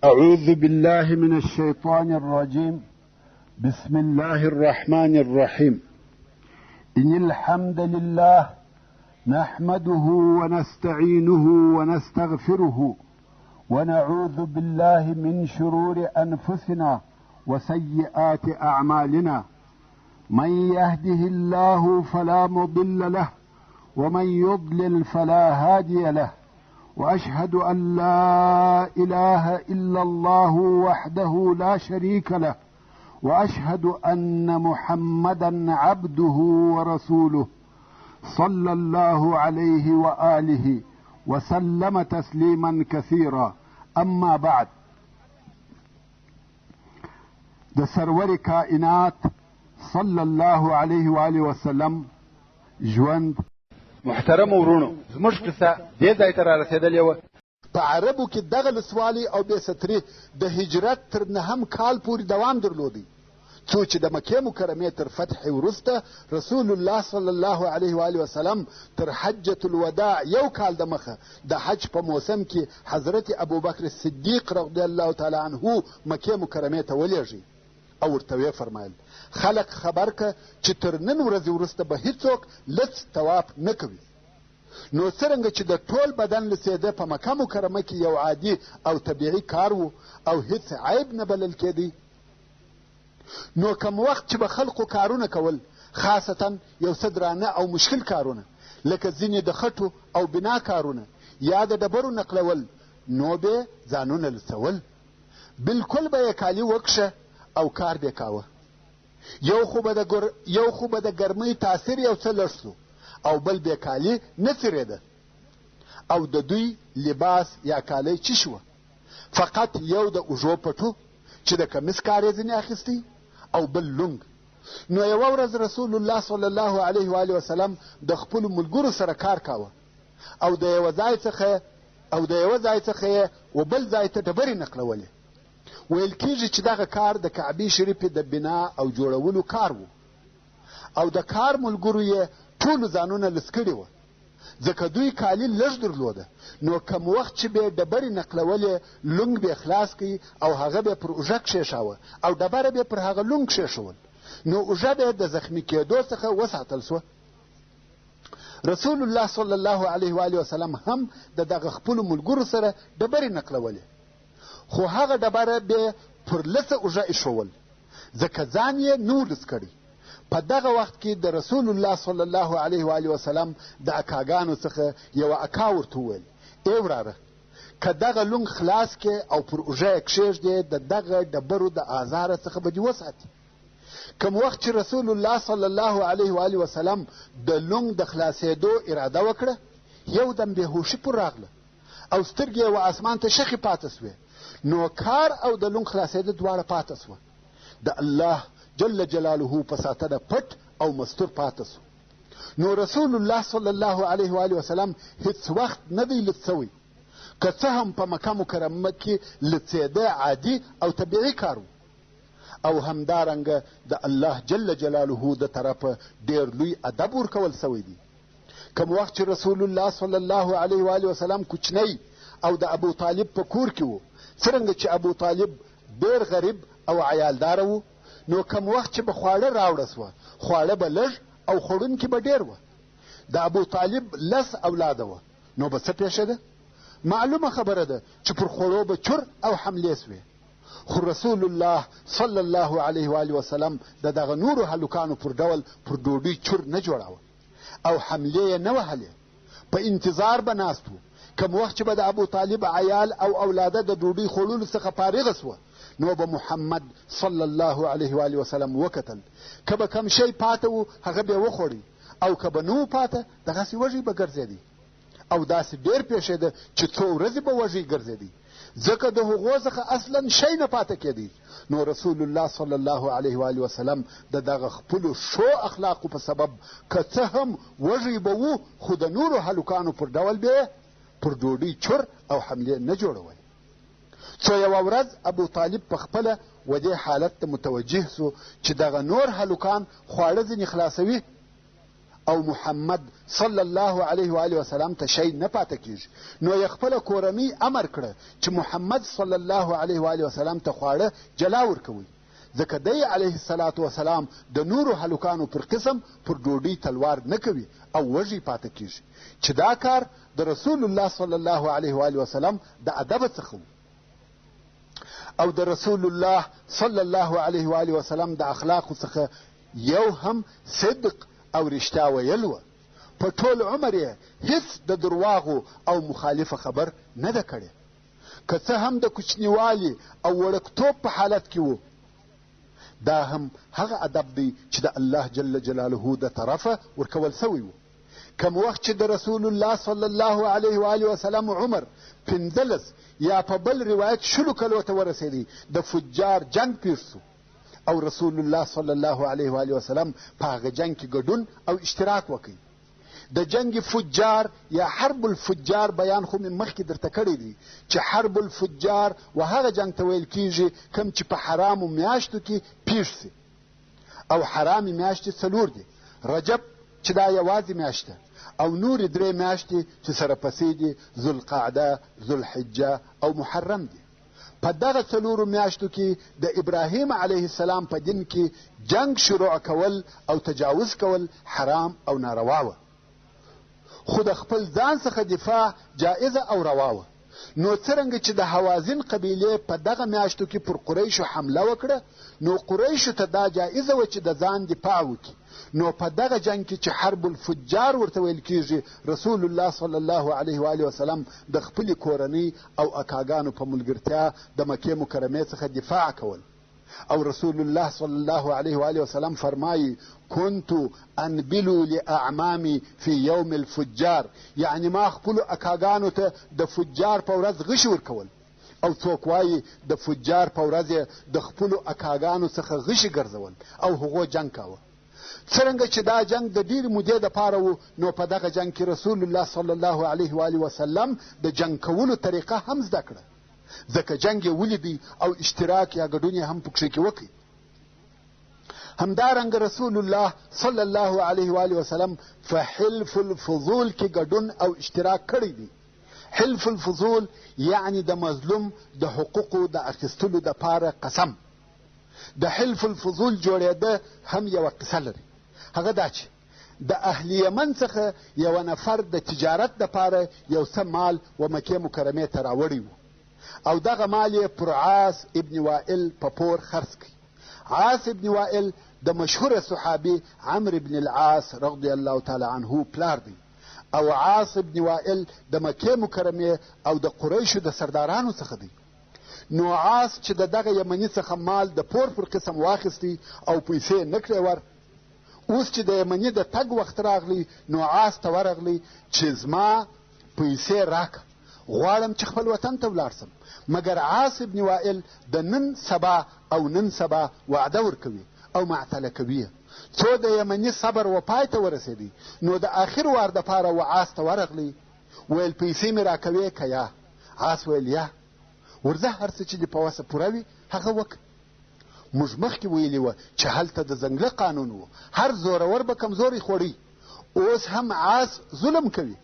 أعوذ بالله من الشيطان الرجيم. بسم الله الرحمن الرحيم. إن الحمد لله نحمده ونستعينه ونستغفره ونعوذ بالله من شرور أنفسنا وسيئات أعمالنا. من يهده الله فلا مضل له ومن يضلل فلا هادي له، وأشهد أن لا إله إلا الله وحده لا شريك له، وأشهد أن محمدا عبده ورسوله صلى الله عليه وآله وسلم تسليما كثيرا. أما بعد، د سرور کائنات صلی الله علیه و آله وسلم ژوند. محترم ورونو، زموږ قصه دې ځای ته رارسېدلې وه. په عربو کې دغه لسوالي او بې ستري د هجرت تر نهم کال پورې دوام درلودی، څو چې د مکې مکرمې تر فتح وروسته رسول الله صلی الله علیه و آله وسلم تر حجة الوداع یو کال د مخه د حج په موسم کې حضرت ابوبکر صدیق رضی الله تعالی عنه مکې مکرمې ته ولېږي او ورته ویې فرمایل: خلق خبر که چې تر نن ورځې وروسته به هیڅوک لڅ طواف نه کوي. نو څرنګه چې د ټول بدن لڅېده په مکه مکرمه کې یو عادي او طبیعي کار و او هیڅ عیب نه بلل کېدی، نو کم وخت چې به خلقو کارونه کول، خاصتا یو څه درانه او مشکل کارونه لکه ځینې د خټو او بنا کارونه یا د ډبرو نقلول، نو به ځانونه لڅول. بلکل به یې کالي وکشه او کار به کاوه. یو خو به د ګرمۍ تاثیر یو څه لږ سو، او بل بې کالي نه څیرېده. او د دوی لباس یا کالی چی شوه؟ فقط یو د اوږو پټو چې د کمیس کار یې ځینې اخیستی او بل لونګ. نو یوه ورځ رسول الله صلی الله علیه و آله وسلم د خپلو ملګرو سره کار کاوه او د یوه ځای څخه یې و بل ځای ته ډبرې نقلولې. ویل کېږي چې دغه کار د کعبې شریفې د بنا او جوړولو کار و، او د کار ملګرو یې ټولو ځانونه لڅ کړي وه، ځکه دوی کالي لږ درلوده. نو کم وخت چې به یې ډبرې نقلولې، لونګ به یې خلاص کړي او هغه به یې پر اوږه کښېښاوه او ډبره به یې پر هغه لونګ کښېښول، نو اوږه به یې د زخمي کېدو څخه وساتل سوه. رسول الله صلی الله علیه و آله وسلم هم د دغه خپلو ملګرو سره ډبرې نقلولې، خو هغه ډبره به پر لڅه اوږه ایښول، ځکه ځان یې نور لڅ کړی. په دغه وخت کې د رسول الله صلی الله علیه و آله وسلم د اکاګانو څخه یوه اکا ورته وویل: ای وراره، که دغه لونګ خلاص کې او پر اوږه یې کښېږدې، د دغه ډبرو د آزاره څخه به دې وساتي. کوم وخت چې رسول الله صلی الله علیه و آله وسلم د لونګ د خلاصېدو اراده وکړه، یو دم بېهوشي پر راغله او سترګې یې و اسمان ته شخې پاته سوې. نو کار او د لونګ خلاصېده دواړه پاته سوه. د الله جل جلاله په ساتنه پټ او مستور پاته سو. نو رسول الله صلی الله علیه و آله وسلم هیڅ وخت نه دی لڅ سوی، که څه هم په مکه مکرمه کې لڅېده عادي او طبیعي کار و، او همدارنګه د الله جل جلاله د طرفه ډېر لوی ادب ورکول سوی دی. کوم وخت چې رسول الله صلی الله علیه و آله وسلم کوچنی او د ابو طالب په کور کې و، څرنګه چې ابو طالب ډېر غریب او عیالداره و، نو کم وخت چې به خواړه راوړه سوه، خواړه به لږ او خوړونکي به ډېر وه. د ابو طالب 10 اولاده وه، نو به څه پېښېده؟ معلومه خبره ده چې پر خوړو به چور او حملې سوې. خو رسول الله صلی الله علیه و آله وسلم د دغه نورو هلکانو پر ډول پر ډوډۍ چور نه جوړاوه او حملې یې نه وهلې، په انتظار به ناست و. کم وخت چې به د ابو طالب عیال او اولاده د ډوډۍ خوړلو څخه فارغه سوه، نو به محمد صلی الله علیه و آله وسلم وکتل، که به کم شی پاته و هغه به یې وخوړی، او که به نه و پاته دغسې وږی به ګرځېدی. او داسې ډېر پېښېده چې څو ورځې به وږی ګرځېدی، ځکه د هغو څخه اصلا شی نه پاته کېدی. نو رسول الله صلی الله علیه و آله وسلم د دغه خپلو ښو اخلاقو په سبب که څه هم وږی به و، خو د نورو هلکانو پر ډول به پر ډوډۍ چور او حملې نه جوړول. څو یوه ورځ ابو طالب په خپله و دې حالت ته متوجه سو چې دغه نور هلکان خواړه ځینې خلاصوي او محمد صلی الله علیه و آله وسلم ته شی نه پاته کیږي، نو یې خپله کورنۍ امر کړه چې محمد صلی الله علیه و آله وسلم ته خواړه جلا ورکوئ، ځکه دی علیه الصلاة وسلام د نورو هلکانو پر قسم پر ډوډۍ تلوار نه کوي او وږی پاته کیږي، چې دا کار د رسول الله صلی الله علیه و آله وسلم د ادب څخه و او د رسول الله صلی الله علیه و آله وسلم د اخلاقو څخه یو هم صدق او رښتیا ویل وه. په ټول عمر یې هیڅ د درواغو او مخالفه خبر نه ده کړې، که څه هم د کوچنیوالي او وړکتوب په حالت کې و. دا هم هغه ادب دی چې د الله جل جلاله د طرفه ورکول سوی و. کم وخت چې د رسول الله صلی الله علیه و آله وسلم عمر 15 یا په بل روایت 10 کلو ته ورسېدی، د فجار جنگ پېښ سو او رسول الله صلی الله علیه و آله وسلم په هغه جنگ کې ګډون او اشتراک وکړي. د جنگ فجار یا حرب الفجار بیان خو مې مخکې درته کړی دی چې حرب الفجار و هغه جنگ ته ویل کیږي کوم چې په حرامو میاشتو کې پیښ سي، او حرامې میاشتې 4 دي، رجب چې دا یوازې میاشت ده، او نورې 3 میاشتې چې سره پسې دي ذوالقعده، ذوالحجه او محرم دي. په دغه 4 میاشتو کې د ابراهیم علیه السلام په دین کې جنگ شروع کول او تجاوز کول حرام او ناروا وه، خو د خپل ځان څخه دفاع جائزه او روا وه. نو څرنګه چې د حوازن قبیلې په دغه میاشتو کې پر قریشو حمله وکړه، نو قریشو ته دا جائزه وه چې د ځان دفاع وکړي. نو په دغه جنگ کې چې حرب الفجار ورته ویل کیږي، رسول الله صلی الله علیه و آله وسلم د خپلې کورنۍ او اکاګانو په ملګرتیا د مکې مکرمې څخه دفاع کول. او رسول الله صلی الله علیه و آله وسلم فرمایي كنت انبلو لاعمامي في يوم الفجار، یعنی ما خپلو اکاګانو ته د فجار په ورځ غشي ورکول، او څوک وایي د فجار په ورځ د خپلو اکاګانو څخه غشي ګرځول او هغو جنګ کاوه. څرنګه چې دا جنگ د ډېرې مودې دپاره و، نو په دغه جنگ کې رسول الله صلی الله علیه و آله وسلم د جنگ کولو طریقه هم زده کړه، ځکه جنگ یې ولیدی او اشتراک یا ګډون یې هم پکښې کې وکړي. همدارنګه رسول الله صلی الله علیه و آله وسلم په حلف الفضول کې ګډون او اشتراک کړی دی. حلف الفضول یعنی د مظلوم د حقوقو د اخیستلو دپاره قسم. د حلف الفضول جوړېده هم یوه قصه لري، هغه دا چې د اهل یمن څخه یو نفر د تجارت دپاره یو څه مال و مکې مکرمې ته راوړی و، او دغه مال یې پر عاص ابن وائل په پور خرڅ کړي. عاص ابن وائل د مشهوره صحابي عمرو بن العاص رضی الله تعالی عنه پلار دی، او عاص ابن وائل د مکې مکرمې او د قریشو د سردارانو څخه دی. نو عاص چې د دغه یمني څخه مال د پور پر قسم واخیستی او پیسې نه کړې ور، اوس چې د یمني د تګ وخت راغلی، نو عاص ته ورغلی چې زما پیسې راکه، غواړم چې خپل وطن ته ولاړ سم. مګر عاص ابن وائل د نن سبا وعده ورکوي او معطله کوي. څو د یمني صبر و پای ته ورسېدی، نو د آخر وار دپاره و عاص ته ورغلی، ویل پیسې مې راکوې که یا؟ عاص ویل یا، ورځه هر څه چې دې په وسه پوره وي هغه وکړه. موږ مخکې ویلي وه چې هلته د ځنګله قانون و، هر زورور به کمزوری خوړی. اوس هم عاص ظلم کوي.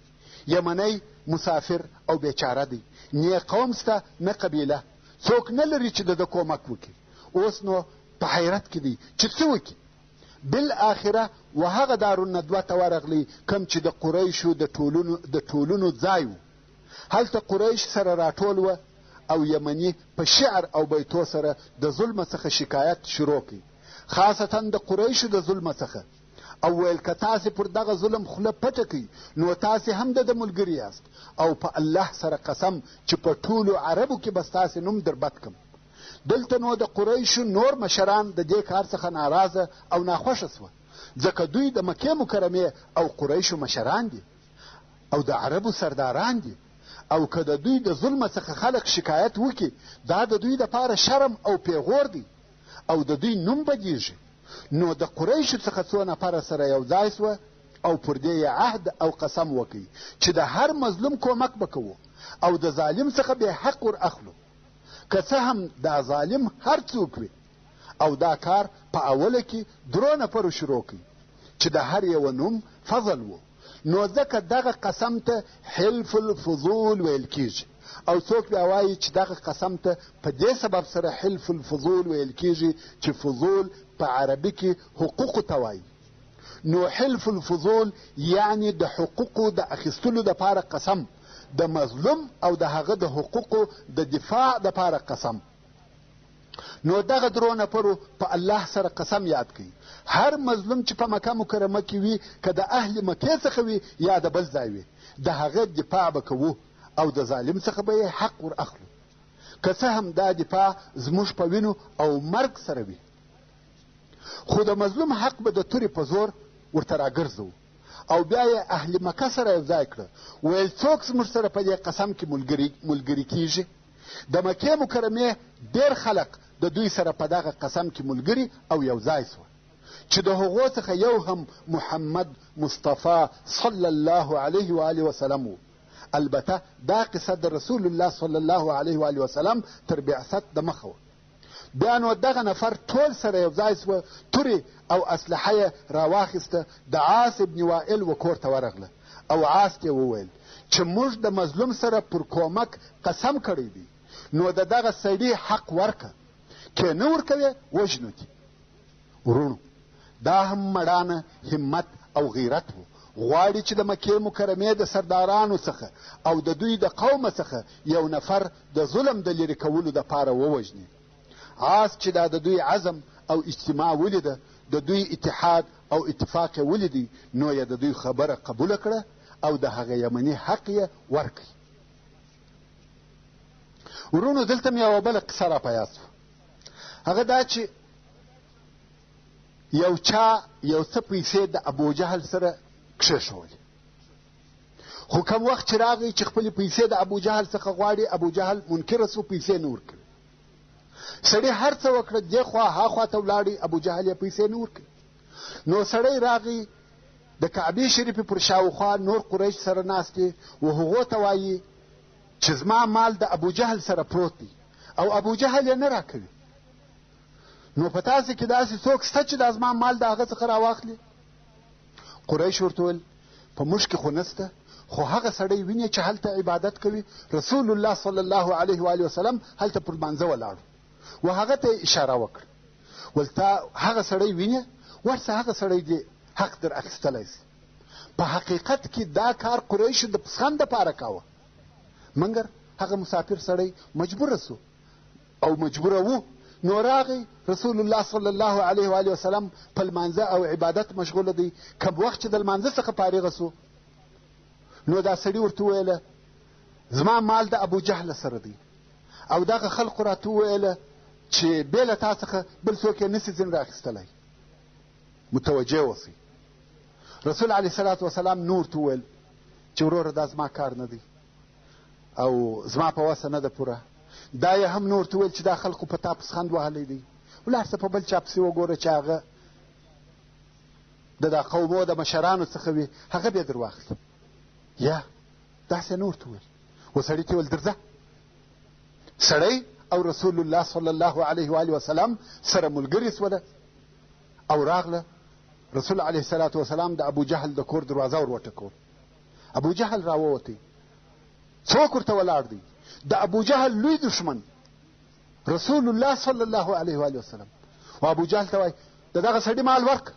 یمنی مسافر او بیچاره دی، نه قوم سته نه قبیله، څوک نه لري چې د کومک وکړي. اوس نو په حیرت کې دی چې څه وکړي. بالاخره و هغه دارالندوه ته ورغلی کوم چې د قریشو د ټولونو ځای و. هلته قریش سره راټول وه او یمني په شعر او بیتو سره د ظلم څخه شکایت شروع کړي، خاصتا د قریشو د ظلم څخه، او ویل که تاسې پر دغه ظلم خوله پټه کړئ نو تاسې هم د ملګري یاست، او په الله سره قسم چې په ټولو عربو کې به ستاسې نوم در بد کړم. دلته نو د قریشو نور مشران د دې کار څخه ناراضه او ناخوښه سوه، ځکه دوی د مکې مکرمې او قریشو مشران دي او د عربو سرداران دي، او که د دوی د ظلم څخه خلق شکایت وکړي، دا د دوی دپاره شرم او پیغور دی او د دوی نوم بدیږي. نو د قریشو څخه څو نفره سره یو ځای سوه او پر دې یې عهد او قسم وکړي چې د هر مظلوم کومک به کوو او د ظالم څخه به حق ور اخلو، که څه هم دا ظالم هر څوک وي. او دا کار په اوله کې 3 نفرو شروع کړي چې د هر یو نوم فضل و، نو ځکه دغه قسم ته حلف الفضول ویل کیږي. او څوک بیا وایي چې دغه قسم ته په دې سبب سره حلف الفضول ویل کیږي چې فضول په عربي کې حقوقو ته وایي. نو حلف الفضول یعنی د حقوقو د اخیستلو دپاره قسم، د مظلوم او د هغه د حقوقو د دفاع دپاره قسم. نو دغه درو نفرو په الله سره قسم یاد کوي. هر مظلوم چې په مکه مکرمه کې وي، که د اهل مکې څخه وي یا د بل ځای وي، د هغه دفاع به کوو او د ظالم څخه به یې حق ور اخلو، که څه هم دا دفاع زموږ په وینو او مرګ سره وي. خو د مظلوم حق به د تورې په زور ورته راګرځو. او بیا یې اهل مکه سره یو ځای کړه، ویل څوک زموږ سره په دې قسم کې ملګري کیږي. د مکې مکرمې ډېر خلق د دوی سره په دغه قسم کې ملګري او یو ځای سوه، چې د هغو څخه یو هم محمد مصطفی صلی الله علیه و آله وسلم و. البته دا قصه د رسول الله صلی الله علیه و آله وسلم تر بعثت د مخه وه. بیا نو دغه نفر ټول سره یو ځای سوه، تورې او اسلحه یې راواخیسته، د عاص ابن وائل و کور ته ورغله او عاص ته وویل چې موږ د مظلوم سره پر کومک قسم کړی دی، نو د دغه سړي حق ورکه، که نه ورکوې وژنو دي. ورونو دا هم مړانه، همت او غیرت و. غواړي چې د مکې مکرمې د سردارانو څخه او د دوی د قومه څخه یو نفر د ظلم د لرې کولو دپاره ووژني. عاص چې دا د دوی عزم او اجتماع ولیده، د دوی اتحاد او اتفاق یې ولیدی، نو یې د دوی خبره قبوله کړه او د هغه یمني حق یې ورکړي. ورونو دلته مې یوه بله قصه را په یاد شوه. هغه دا چې یو چا یو څه پیسې د ابوجهل سره کښېښولې، خو کم وخت چې راغی چې خپلې پیسې د ابوجهل څخه غواړي، ابوجهل منکره سو، پیسې نه ورکړي. سړی هر څه وکړه، دې خوا ها خوا ته ولاړی، ابوجهل یې پیسې نه ورکړي. نو سړی راغی د کعبې شریفې پر شاوخوا نور قریش سره ناست دي، و هغو ته وایي چې زما مال د ابوجهل سره پروت دی او ابوجهل یې نه راکوي. نو په تاسې کې داسې څوک شته چې دا زما مال د هغه څخه راواخلي؟ قریش ورته وویل په موږ کې خو نسته، خو هغه سړی ویني چې هلته عبادت کوي. رسول الله صلی الله علیه و آله وسلم هلته پر لمانځه ولاړ و هغه ته اشاره وکړه، ول تا هغه سړی ویني، ورسه هغه سړی دې حق در اخیستلی سي. په حقیقت کې دا کار قریشو د پسخند دپاره کاوه، مګر هغه مسافر سړی مجبوره سو او مجبوره و. نو راغی رسول الله صلی الله علیه و آله وسلم په لمانځه او عبادت مشغوله دی. کم وخت چې د لمانځه څخه فارغه سو، نو دا سړي ورته وویله زما مال د ابوجهل سره دی، او دغه خلقو راته وویله چې بې له تا څخه بل څوک یې نسي ځین رااخیستلی. متوجه اوسئ. رسول علیه صلات وسلام نور ته وویل چې وروره دا زما کار نه دی او زما په وسه نه ده پوره. دا یې هم نور ته ویل چې دا خلقو په تا پسخند وهلی دی، ولاړ څه په بل چا پسې وګوره چې هغه د دا قومو د مشرانو څخه وي، هغه بیا در واخلي. یا داسې نور ته ویل. و سړي ته ویل درځه. سړی او رسول الله صلی الله علیه و آله وسلم سره ملګري سوله او راغله. رسول علیه الصلاة وسلام د ابوجهل د کور دروازه ور وټکول. ابوجهل راووتی. څوک ورته ولاړ دی؟ د ابوجهل لوی دشمن رسول الله صلی الله علیه و آله وسلم. و ابوجهل ته وایي د دغه سړي مال ورک.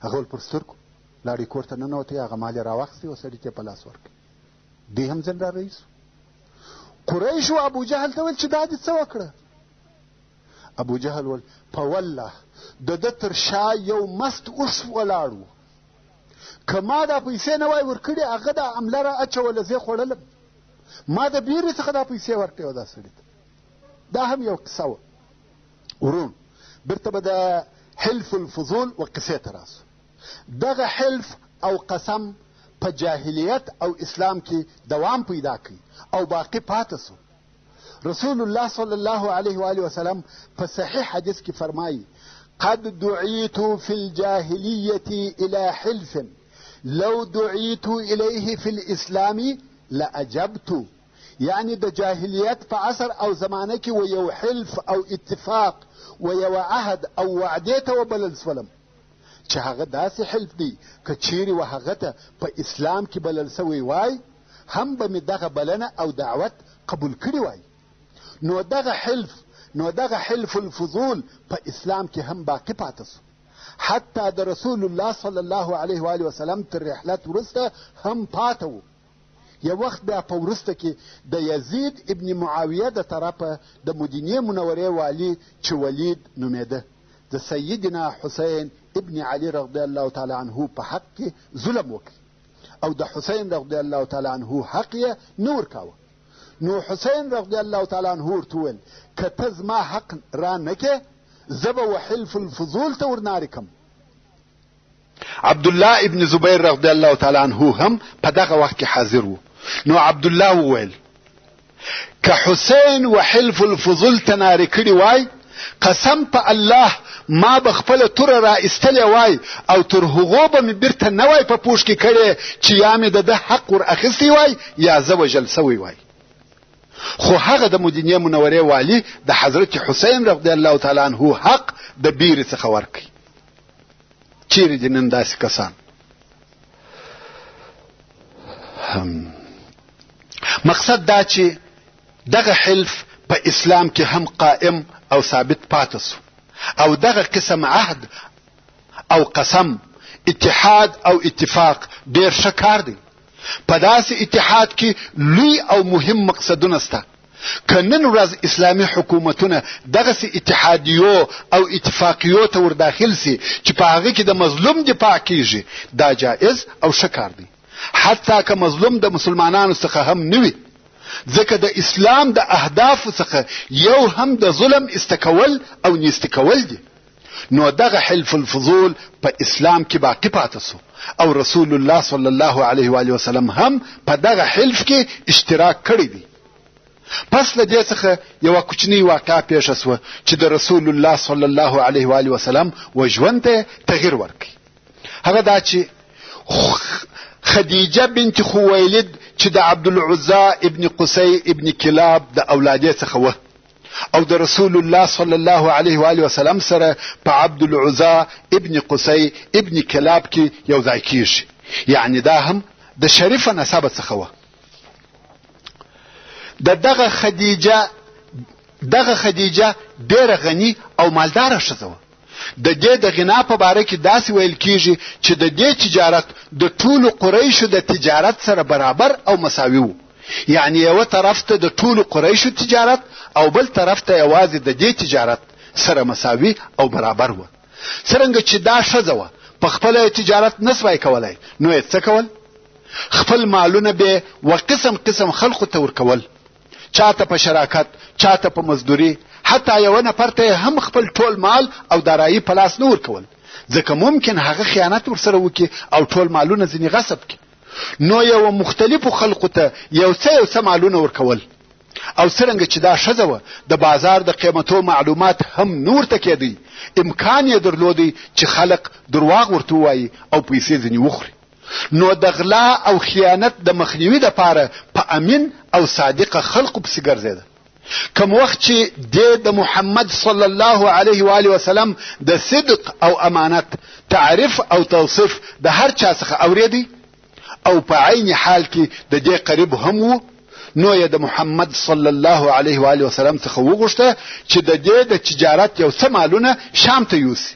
هغه ول پر سترګو لاړې کور ته ننوتی، هغه مال یې راواخیستې و سړي ته یې په لاس ورکړ. دی هم ځین را رئیس. قریشو ابوجهل ته ویل چې دا دې څه وکړه؟ ابوجهل ویل په والله د ده تر شا یو مست اوښ ولاړ و، که ما دا پیسې نه وای ورکړې هغه دا عمله را اچوله، زه یې خوړلم. ما د بیرې څخه دا پیسې ورکړې وه دا سړي ته. دا هم یو قصه وه. ورون بیرته به د حلف الفضول و قصې ته راسو. دغه حلف او قسم په جاهلیت او اسلام کې دوام پیدا کوي او باقی پاتې سو. رسول الله صلی الله علیه و آله وسلم په صحیح حدیث کې فرمایي قد دعیت فی الجاهلیة الى حلف لو دعیت الیه فی الاسلام لاجبت. یعنی د جاهلیت په عصر او زمانه کې و یو حلف او اتفاق و یو عهد او وعدې ته وبلل سولم چې هغه داسې حلف دی که چیرې و هغه ته په اسلام کې بلل سوی وای هم به مې دغه بلنه او دعوت قبول کړی وای. نو دغه حلف الفضول په اسلام کې هم باقی پاته سو. حتی د رسول الله صلی الله علیه و آله وسلم تر رحلت وروسته هم پاته و. یو وخت بیا په وروسته کې د یزید ابن معاویه د طرفه د مدینې منورې والي چې ولید نومېده د سیدنا حسین ابن علی رضی الله تعالی عنه په حق کې ظلم وکړي او د حسین رضی الله تعالی عنه حق یې نه ورکاوه. نو حسین رضی الله تعالی عنه ورته وویل که ته زما حق را نه کې زه به وحلف الفضول ته ورنارې کم. عبدالله ابن زبیر رضی الله تعالی عنه هم په دغه وخت کې حاضر و. نو عبدالله وویل که حسین وحلف الفضول ته نارې کړي وای قسم په الله ما به خپله توره را ایستلې وای او تر هغو به مې بیرته نه وای په پوښ کې کړې چې یا مې د ده حق ور اخیستی وای یا زه وژل سوی وای. خو هغه د مدینې منورې والي د حضرت حسین رضی الله تعالی عنه حق د بیرې څخه ورکړي. چیرې دي نن داسې کسان؟ مقصد دا چې دغه حلف په اسلام کې هم قائم او ثابت پاتې سو او دغه قسم عهد او قسم اتحاد او اتفاق ډېر ښه کار دی. په داسې اتحاد کې لوی او مهم مقصدونه سته. که نن ورځ اسلامي حکومتونه دغسې اتحادیو او اتفاقیو ته ورداخل سي چې په هغه کې د مظلوم دفاع کیږي دا جائز او ښه کار دی. حتی که مظلوم د مسلمانانو څخه هم نه وي، ځکه د اسلام د اهدافو څخه یو هم د ظلم استکول او نیستکول دي. نو دغه حلف الفضول په اسلام کې باقی پاتې سو او رسول الله صلی الله علیه و آله وسلم هم په دغه حلف کې اشتراک کړی دی. پس له دې څخه یوه کوچنۍ واقعه پیښه سوه چې د رسول الله صلی الله علیه و آله وسلم و ژوند ته تغییر ورکړي. هغه دا چې خدیجه بنت خویلد چې د عبدالعزا ابن قصی ابن کلاب د اولادې څخه وه او د رسول الله صلی الله علیه و آله وسلم سره په عبدالعزا ابن قصی ابن کلاب کې یو ځای کیږي. یعنی دا هم د شریفه نسبه څخه وه. دغه خدیجه ډیره غنی او مالداره ښځه وه. د دې د غنا په باره کې داسې ویل کیږي چې د دې تجارت د ټولو قریشو د تجارت سره برابر او مساوي و. یعنی یو طرف ته د ټولو قریشو تجارت او بل طرف ته یوازې د دې تجارت سره مساوي او برابر و. څرنګه چې دا ښځه وه په خپله تجارت نسوای کولای، نو یې څه کول؟ خپل مالونه به و قسم قسم خلقو ته ورکول، چاته په شراکت، چاته په مزدوري، حتی یو نفر ته هم خپل ټول مال او دارایی په لاس نه ورکول، ځکه ممکن هغه خیانت ورسره وکړي او ټول مالونه ځینې غصب کړي. نو یو مختلفو خلقو ته یو څه مالونه ورکول. او څرنګه چې دا ښځه وه د بازار د قیمتو معلومات هم نه ورته کېدی، امکان یې درلودی چې خلق درواغ ورته ووایي او پیسې ځینې وخوري. نو د غلا او خیانت د مخنیوي دپاره په امین او صادقه خلقو پسې ګرځېده. کوم وخت چې د محمد صلی الله علیه و آله وسلم د صدق او امانت تعریف او توصیف د هر چا څخه اوریدي او په عین حال کې د دې قریب هم وو، نو یې د محمد صلی الله علیه و آله وسلم څخه وغوښته چې د دې د تجارت یو څه مالونه شام ته یوسي.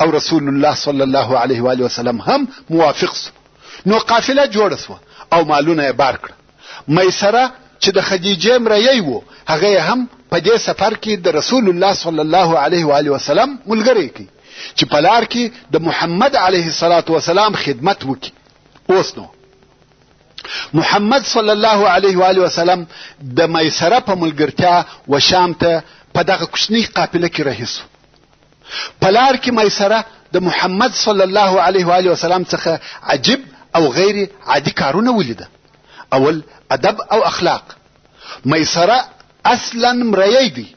او رسول الله صلی الله علیه و آله وسلم هم موافق سو. نو قافله جوړه سوه او مالونه یې بار کړه. میسره چې د خدیجې مریی و، هغه هم په دې سفر کې د رسول الله صلی الله علیه و آله وسلم ملګری کړي چې په لار کې د محمد علیه الصلاة والسلام خدمت وکړي. اوس نو محمد صلی الله علیه و آله وسلم د میسره په ملګرتیا و شام ته په دغه کوچنۍ قافله کې رهي سو. په لار کې میسره د محمد صلی الله علیه و آله وسلم څخه عجیب او غیر عادي کارونه ولیده. اول ادب او اخلاق. میسره اصلا مریی دی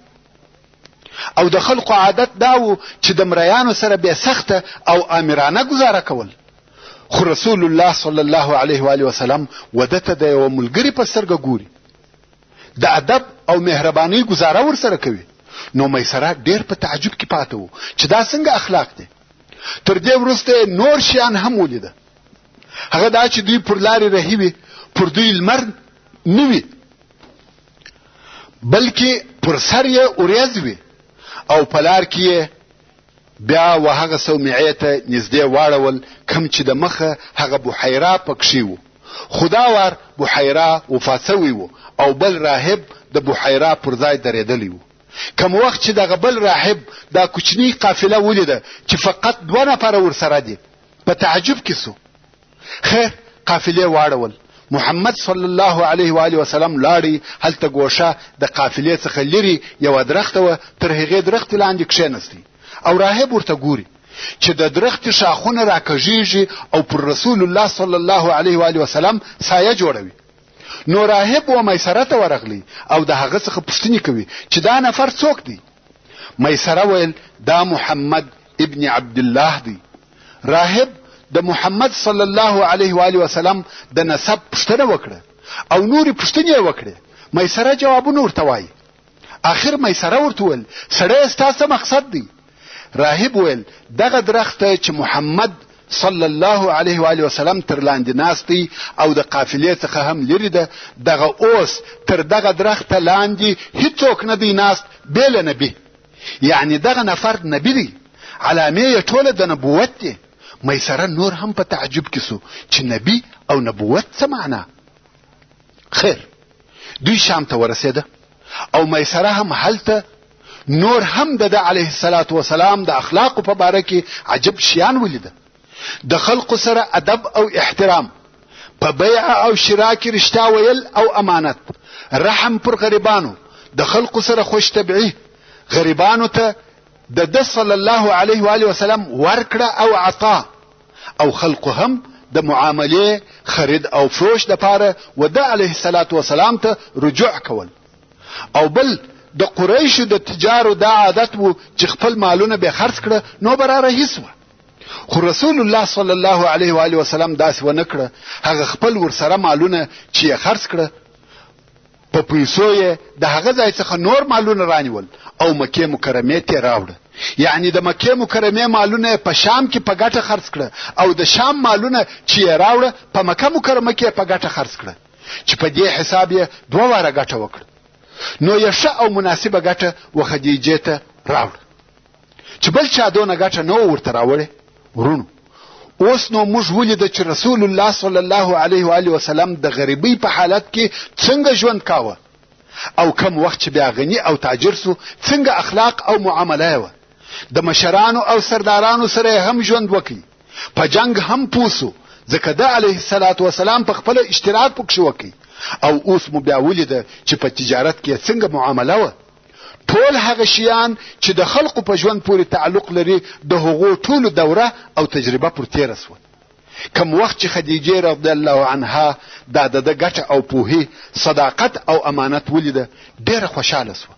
او د خلقو عادت داو چې د مریانو سره بیا سخته او آمرانه گزاره کول. خو رسول الله صلی الله علیه و آله وسلم ودته د یو ملګري په سترګه ګوري، د ادب او مهرباني گزاره ورسره کوي. نو میسره ډیر په تعجب کې پاته و چې دا څنګه اخلاق دي. تر دې وروسته نور شیان هم ولیده. هغه دا چې دوی پر لارې رهي وي، پر دوی لمر نه وي، بلکې پر سر یې وریځ وي، او په لار کې یې بیا وهغه صومعې ته نږدې واړول کوم چې د مخه هغه بحیره پکښې و. خداوار بحیره وفات سوی و او بل راهب د بحیره پر ځای درېدلی و. کوم وخت چې دغه بل راهب دا کوچنی قافله ولیده چې فقط 2 نفره ورسره دي، په تعجب کې سو. خیر قافلې واړول. محمد صلی الله علیه و آله وسلم لاړی. هلته ګوشه د قافلې څخه لري یو درخت و، تر هغې درخت لاندې کښېنستی او راهب ورته ګوري چې د درخت شاخونه راکږیږي او پر رسول الله صلی الله علیه و آله وسلم سایه جوړوي. نو راهب و میسره ته ورغلی او د هغه څخه پوښتنه کوي چې دا نفر څوک دی. میسره ویل دا محمد ابن عبد الله دی. راهب د محمد صلی الله علیه و آله وسلم د نسب پوښتنه وکړه او نورې پوښتنې وکړه. میسره جوابونه ورته وایي. اخر میسره ورته ویل سړی ستا څه مقصد دی؟ راهب ویل دغه درخت چې محمد صلی الله علیه و آله وسلم تر لاندې ناستی او د قافلې څخه هم لري ده، دغه اوس تر دغه درخت لاندې هیڅوک نه دی ناست بې له نبي، یعنی دغه نفر نبي دی، علامې یې ټوله د نبوت دی. میسره نور هم په تعجب کې سو چې نبي او نبوت څه معنا. خیر دوی شام ته ورسېده او میسره هم هلته نور هم د علیه الصلاة والسلام د اخلاقو په باره کې عجب شیان ولیده. د خلقو سره ادب او احترام، په بیع او شراء کې رښتیا ویل او امانت، رحم پر غریبانو، د خلقو سره خوش طبعي، غریبانو ته د صلی الله علیه و آله وسلم ورکړه او عطا، او خلقو هم د معاملې خرید او فروش د پاره و د علیه الصلاة والسلام ته رجوع کول. او بل د قریشو د تجارو دا عادت وو چې خپل مالونه به خرڅ کړه نو برا رئیس و. خو رسول الله صلی الله علیه و آله وسلم داسې ونه کړه. هغه خپل ورسره مالونه چې یې خرڅ کړه په پیسو یې د هغه ځای څخه نور مالونه رانیول او مکې مکرمې ته راوړه. یعنی د مکې مکرمې مالونه په شام کې په ګټه خرڅ کړه او د شام مالونه چې یې راوړه په مکه مکرمه کې په ګټه خرڅ کړه، چې په دې حساب یې 2 واره ګټه وکړه. نو یې ښه او مناسبه ګټه و خدیجې ته راوړه چې بل چا دونه ګټه نه ورته راوړې. ورونو اوس نو موږ ولیده چې رسول الله صلی الله علیه و آله وسلم د غریبۍ په حالت کې څنګه ژوند کاوه، او کم وخت چې بیا غني او تاجر سو څنګه اخلاق او معامله وه. د مشرانو او سردارانو سره هم ژوند وکړي، په جنگ هم پوسو، ځکه د علیه الصلاة والسلام په خپل اشتراک پکښې وکړي. او اوس مو بیا ولیده چې په تجارت کې څنګه معامله وه. ټول هغه شیان چې د خلقو په ژوند پورې تعلق لري د هغو ټولو دوره او تجربه پر تیره سوه. کم وخت چې خدیجې رضی الله عنها دا د ګټه او پوهې، صداقت او امانت ولیده ډیره خوشحاله سوه.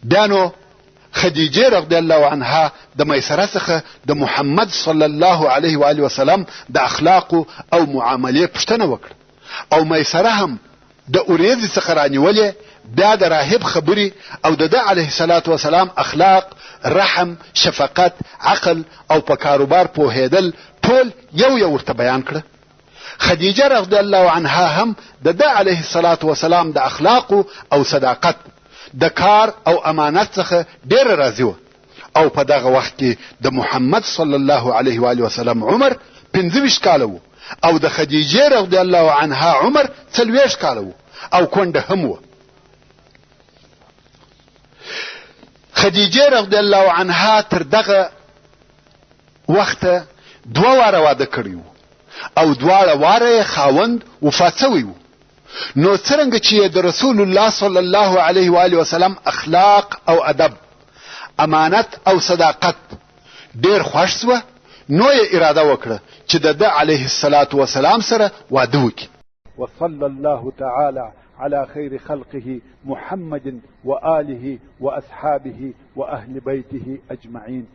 بیا نو خدیجې رضی الله عنها د میسره څخه د محمد صلی الله علیه و آله وسلم د اخلاقو او معاملې پوښتنه وکړه، او میسره هم د اوریځې څخه رانیولې. بیا د راهب خبرې او د علیه الصلاة والسلام اخلاق، رحم، شفقت، عقل او په کاروبار پوهېدل ټول یو ورته بیان کړه. خدیجه رضی الله عنها هم د علیه الصلاة والسلام د اخلاق او صداقت، د کار او امانت څخه ډېره راضي وه. او په دغه وخت کې د محمد صلی الله علیه و آله وسلم عمر 25 کاله و او د خدیجې رضی الله عنها عمر 40 کاله و او کونډه هم و. خدیجې رضی الله عنها تر دغه وخته 2 واره واده کړی و او 2 واره خاوند وفات شوی و. نو څرنګه چې د رسول الله صلی الله علیه و آله وسلم اخلاق او ادب، امانت او صداقت ډیر خوښ سوه، نو یې اراده وکړه چې د علیه الصلاة والسلام سره واده وکړي. وصلى الله تعالى على خير خلقه محمد وآله وأصحابه وأهل بيته أجمعين.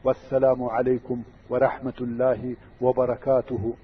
والسلام عليكم ورحمة الله وبركاته.